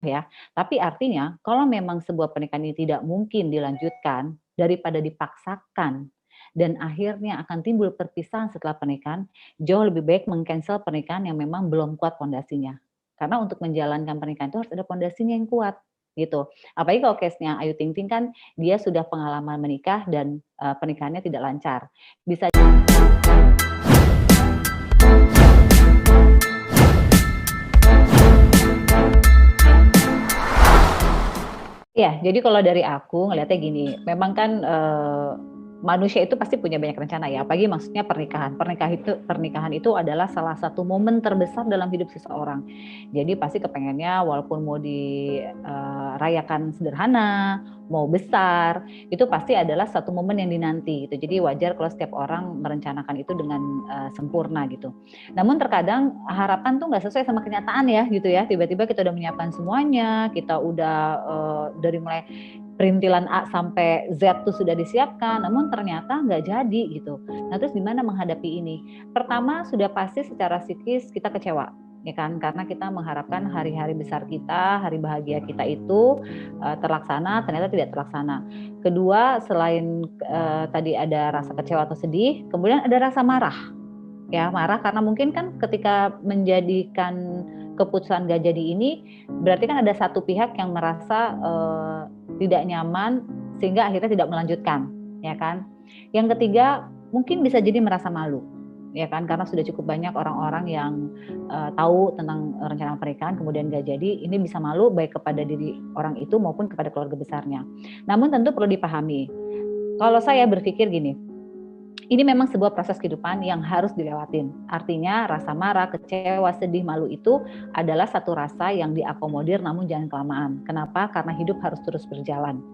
ya. Tapi artinya kalau memang sebuah pernikahan ini tidak mungkin dilanjutkan daripada dipaksakan dan akhirnya akan timbul perpisahan setelah pernikahan, jauh lebih baik meng-cancel pernikahan yang memang belum kuat pondasinya. Karena untuk menjalankan pernikahan itu harus ada pondasinya yang kuat, gitu. Apalagi kalau case-nya Ayu Ting Ting kan dia sudah pengalaman menikah dan, pernikahannya tidak lancar. Bisa Iya, jadi kalau dari aku ngelihatnya gini, memang kan, manusia itu pasti punya banyak rencana ya, apalagi maksudnya pernikahan. Pernikahan itu adalah salah satu momen terbesar dalam hidup seseorang. Jadi pasti kepengennya walaupun mau dirayakan sederhana, mau besar, itu pasti adalah satu momen yang dinanti gitu. Jadi wajar kalau setiap orang merencanakan itu dengan, sempurna gitu. Namun terkadang harapan tuh nggak sesuai sama kenyataan ya gitu ya. Tiba-tiba kita udah menyiapkan semuanya, kita udah dari mulai perintilan A sampai Z tuh sudah disiapkan, namun ternyata nggak jadi gitu. Nah terus gimana menghadapi ini? Pertama sudah pasti secara psikis kita kecewa, ya kan? Karena kita mengharapkan hari-hari besar kita, hari bahagia kita itu terlaksana, ternyata tidak terlaksana. Kedua, selain tadi ada rasa kecewa atau sedih, kemudian ada rasa marah ya marah karena mungkin kan ketika menjadikan keputusan gak jadi ini berarti kan ada satu pihak yang merasa tidak nyaman sehingga akhirnya tidak melanjutkan ya kan. Yang ketiga mungkin bisa jadi merasa malu ya kan karena sudah cukup banyak orang-orang yang tahu tentang rencana pernikahan kemudian gak jadi, ini bisa malu baik kepada diri orang itu maupun kepada keluarga besarnya. Namun tentu perlu dipahami, kalau saya berpikir gini, ini memang sebuah proses kehidupan yang harus dilewatin. Artinya rasa marah, kecewa, sedih, malu itu adalah satu rasa yang diakomodir namun jangan kelamaan. Kenapa? Karena hidup harus terus berjalan.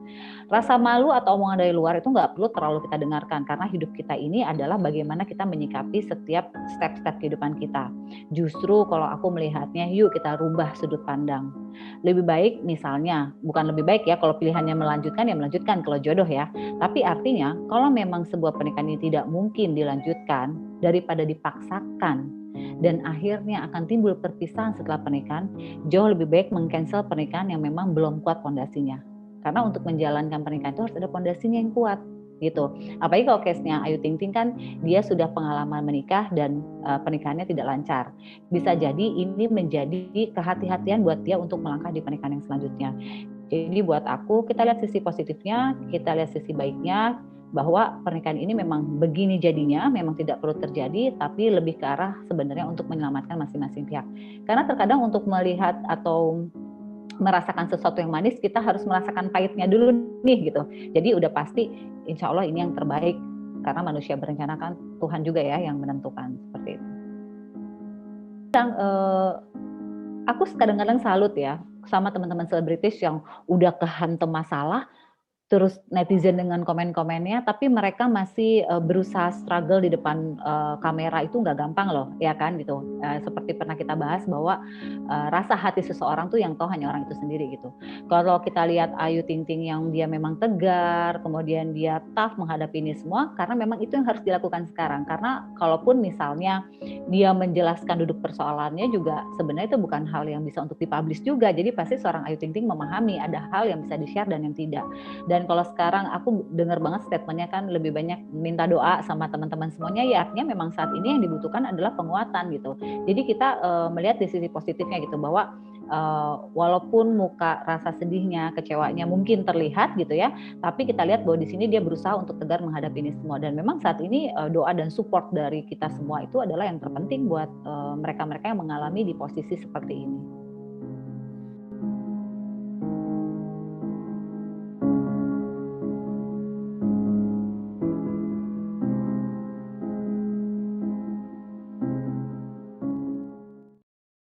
Rasa malu atau omongan dari luar itu nggak perlu terlalu kita dengarkan karena hidup kita ini adalah bagaimana kita menyikapi setiap step-step kehidupan kita. Justru kalau aku melihatnya, yuk kita rubah sudut pandang. Lebih baik misalnya, bukan lebih baik ya kalau pilihannya melanjutkan ya melanjutkan kalau jodoh ya. Tapi artinya kalau memang sebuah pernikahan ini tidak mungkin dilanjutkan daripada dipaksakan dan akhirnya akan timbul perpisahan setelah pernikahan, jauh lebih baik meng-cancel pernikahan yang memang belum kuat pondasinya. Karena untuk menjalankan pernikahan itu harus ada pondasinya yang kuat gitu. Apalagi kalau case-nya Ayu Ting Ting kan dia sudah pengalaman menikah dan pernikahannya tidak lancar. Bisa jadi ini menjadi kehati-hatian buat dia untuk melangkah di pernikahan yang selanjutnya. Jadi buat aku kita lihat sisi positifnya, kita lihat sisi baiknya bahwa pernikahan ini memang begini jadinya, memang tidak perlu terjadi, tapi lebih ke arah sebenarnya untuk menyelamatkan masing-masing pihak. Karena terkadang untuk melihat atau merasakan sesuatu yang manis, kita harus merasakan pahitnya dulu nih gitu. Jadi udah pasti insya Allah ini yang terbaik karena manusia berencana kan Tuhan juga ya yang menentukan seperti itu. Aku kadang-kadang salut ya sama teman-teman selebritis yang udah kehantem masalah terus netizen dengan komen-komennya, tapi mereka masih, berusaha struggle di depan, kamera itu nggak gampang loh, ya kan gitu. Seperti pernah kita bahas bahwa, rasa hati seseorang tuh yang tahu hanya orang itu sendiri gitu. Kalau kita lihat Ayu Ting Ting yang dia memang tegar, kemudian dia tough menghadapi ini semua, karena memang itu yang harus dilakukan sekarang. Karena kalaupun misalnya dia menjelaskan duduk persoalannya juga sebenarnya itu bukan hal yang bisa untuk dipublish juga. Jadi pasti seorang Ayu Ting Ting memahami ada hal yang bisa di-share dan yang tidak. Dan kalau sekarang aku dengar banget statementnya kan lebih banyak minta doa sama teman-teman semuanya, ya artinya memang saat ini yang dibutuhkan adalah penguatan gitu. Jadi kita melihat di sisi positifnya gitu bahwa walaupun muka rasa sedihnya, kecewanya mungkin terlihat gitu ya, tapi kita lihat bahwa di sini dia berusaha untuk tegar menghadapi ini semua. Dan memang saat ini doa dan support dari kita semua itu adalah yang terpenting buat mereka-mereka yang mengalami di posisi seperti ini.